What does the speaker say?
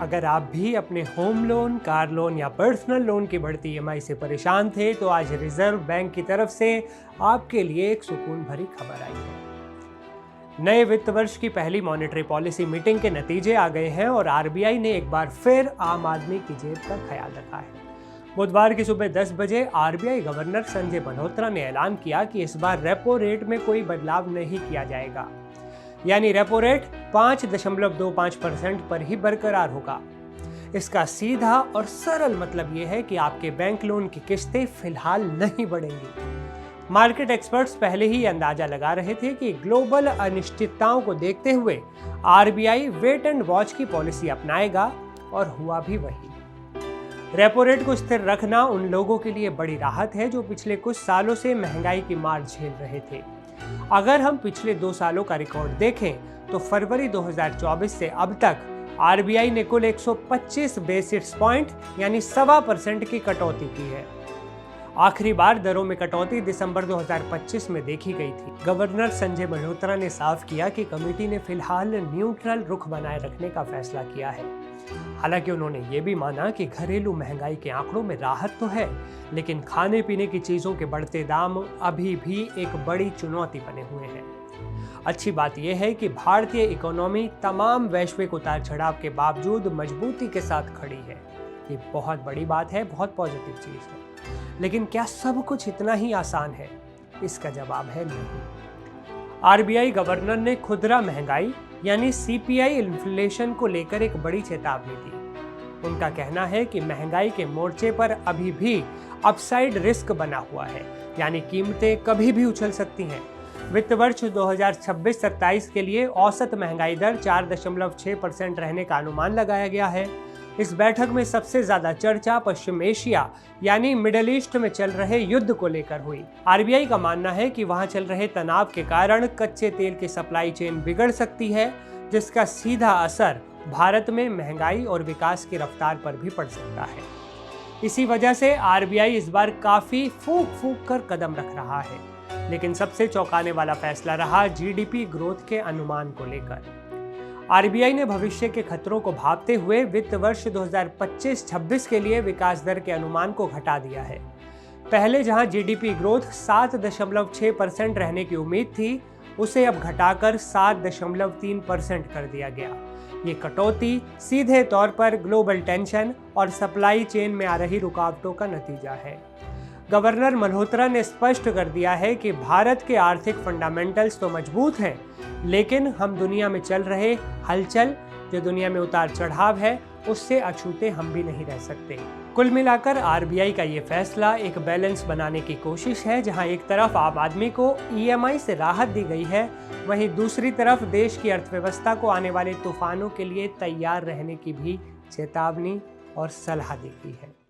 अगर आप भी अपने होम लोन, कार लोन या पर्सनल लोन की बढ़ती ईएमआई से परेशान थे तो आज रिजर्व बैंक की तरफ से आपके लिए एक सुकून भरी खबर आई है। नए वित्त वर्ष की पहली मॉनेटरी पॉलिसी मीटिंग के नतीजे आ गए हैं और आरबीआई ने एक बार फिर आम आदमी की जेब का ख्याल रखा है। बुधवार की सुबह 10 बजे आरबीआई गवर्नर संजय मल्होत्रा ने ऐलान किया कि इस बार रेपो रेट में कोई बदलाव नहीं किया जाएगा, यानी रेपो रेट 5.25% पर ही बरकरार होगा। इसका सीधा और सरल मतलब यह है कि आपके बैंक लोन की किस्तें फिलहाल नहीं बढ़ेंगी। मार्केट एक्सपर्ट्स पहले ही अंदाजा लगा रहे थे कि ग्लोबल अनिश्चितताओं को देखते हुए आरबीआई वेट एंड वॉच की पॉलिसी अपनाएगा और हुआ भी वही। रेपो रेट को स्थिर रखना उन लोगों के लिए बड़ी राहत है जो पिछले कुछ सालों से महंगाई की मार झेल रहे थे। अगर हम पिछले 2 सालों का रिकॉर्ड देखें तो फरवरी 2024 से अब तक आरबीआई ने कुल 125 बेसिस पॉइंट यानी 1.25% की कटौती की है। आखिरी बार दरों में कटौती दिसंबर 2025 में देखी गई थी। गवर्नर संजय मल्होत्रा ने साफ किया कि कमेटी ने फिलहाल न्यूट्रल रुख बनाए रखने का फैसला किया है। हालांकि उन्होंने ये भी माना कि घरेलू महंगाई के आंकड़ों में राहत तो है, लेकिन खाने पीने की चीजों के बढ़ते दाम अभी भी एक बड़ी चुनौती बने हुए हैं। अच्छी बात यह है कि भारतीय इकोनॉमी तमाम वैश्विक उतार चढ़ाव के बावजूद मजबूती के साथ खड़ी है। ये बहुत बड़ी बात है, बहुत पॉजिटिव चीज है। लेकिन क्या सब कुछ इतना ही आसान है? इसका जवाब है नहीं। आरबीआई गवर्नर ने खुदरा महंगाई यानी सीपीआई इन्फ्लेशन को लेकर एक बड़ी चेतावनी दी। उनका कहना है कि महंगाई के मोर्चे पर अभी भी अपसाइड रिस्क बना हुआ है, यानी कीमतें कभी भी उछल सकती हैं। वित्त वर्ष 2026-27 के लिए औसत महंगाई दर 4.6% रहने का अनुमान लगाया गया है। इस बैठक में सबसे ज्यादा चर्चा पश्चिम एशिया यानी मिडिल ईस्ट में चल रहे युद्ध को लेकर हुई। आरबीआई का मानना है कि वहां चल रहे तनाव के कारण कच्चे तेल की सप्लाई चेन बिगड़ सकती है, जिसका सीधा असर भारत में महंगाई और विकास की रफ्तार पर भी पड़ सकता है। इसी वजह से आरबीआई इस बार काफी फूंक कर कदम रख रहा है। लेकिन सबसे चौंकाने वाला फैसला रहा जीडीपी ग्रोथ के अनुमान को लेकर। आरबीआई ने भविष्य के खतरों को भांपते हुए वित्त वर्ष 2025-26 के लिए विकास दर के अनुमान को घटा दिया है। पहले जहां जीडीपी ग्रोथ 7.6% रहने की उम्मीद थी, उसे अब घटाकर 7.3% कर दिया गया। ये कटौती सीधे तौर पर ग्लोबल टेंशन और सप्लाई चेन में आ रही रुकावटों का नतीजा है। गवर्नर मल्होत्रा ने स्पष्ट कर दिया है कि भारत के आर्थिक फंडामेंटल्स तो मजबूत हैं, लेकिन हम दुनिया में चल रहे हलचल, जो दुनिया में उतार चढ़ाव है, उससे अछूते हम भी नहीं रह सकते। कुल मिलाकर आरबीआई का ये फैसला एक बैलेंस बनाने की कोशिश है, जहां एक तरफ आम आदमी को ईएमआई से राहत दी गई है, वहीं दूसरी तरफ देश की अर्थव्यवस्था को आने वाले तूफानों के लिए तैयार रहने की भी चेतावनी और सलाह दी गई है।